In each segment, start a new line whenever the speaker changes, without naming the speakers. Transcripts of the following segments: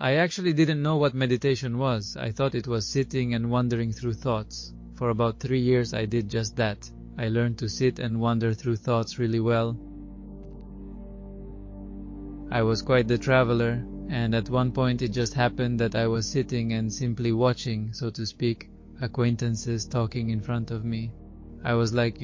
I actually didn't know what meditation was. I thought it was sitting and wandering through thoughts. For about 3 years I did just that. I learned to sit and wander through thoughts really well. I was quite the traveler, and at one point it just happened that I was sitting and simply watching, so to speak, acquaintances talking in front of me. I was like,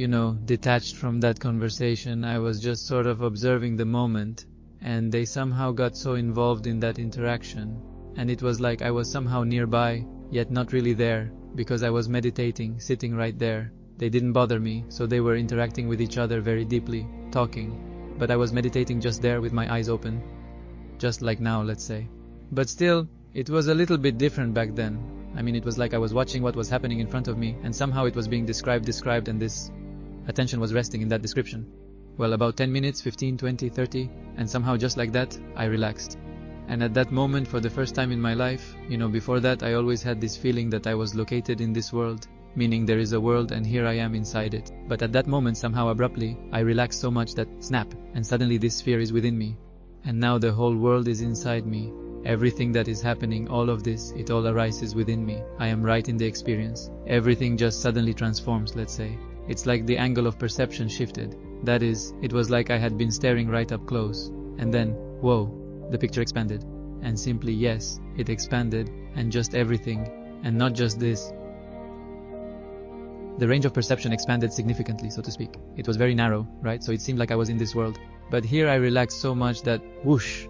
detached from that conversation. I was just sort of observing the moment, and they somehow got so involved in that interaction. And it was like I was somehow nearby, yet not really there, because I was meditating, sitting right there. They didn't bother me, so they were interacting with each other very deeply, talking. But I was meditating just there with my eyes open. Just like now, let's say. But still, it was a little bit different back then. I mean, it was like I was watching what was happening in front of me, and somehow it was being described, and this attention was resting in that description. Well, about 10 minutes, 15, 20, 30, and somehow just like that, I relaxed. And at that moment, for the first time in my life, before that, I always had this feeling that I was located in this world, meaning there is a world and here I am inside it. But at that moment, somehow abruptly, I relaxed so much that snap, and suddenly this sphere is within me. And now the whole world is inside me. Everything that is happening, all of this, it all arises within me. I am right in the experience. Everything just suddenly transforms, let's say. It's like the angle of perception shifted. That is, it was like I had been staring right up close. And then, whoa, the picture expanded. And simply, yes, it expanded, and just everything. And not just this. The range of perception expanded significantly, so to speak. It was very narrow, right? So it seemed like I was in this world. But here I relaxed so much that, whoosh.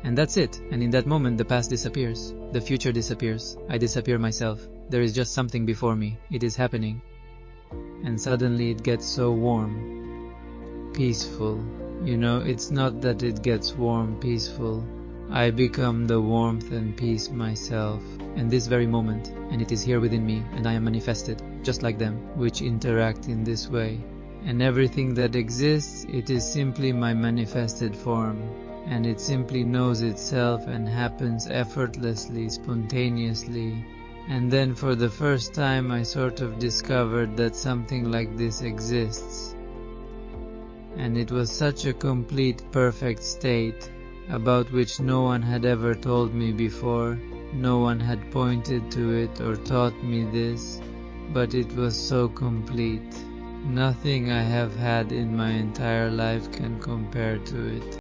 And that's it. And in that moment, the past disappears. The future disappears. I disappear myself. There is just something before me. It is happening. And suddenly it gets so warm. Peaceful. It's not that it gets warm, peaceful. I become the warmth and peace myself. And this very moment. And it is here within me. And I am manifested, just like them, which interact in this way. And everything that exists, it is simply my manifested form. And it simply knows itself and happens effortlessly, spontaneously. And then for the first time I sort of discovered that something like this exists. And it was such a complete, perfect state, about which no one had ever told me before. No one had pointed to it or taught me this, but it was so complete. Nothing I have had in my entire life can compare to it.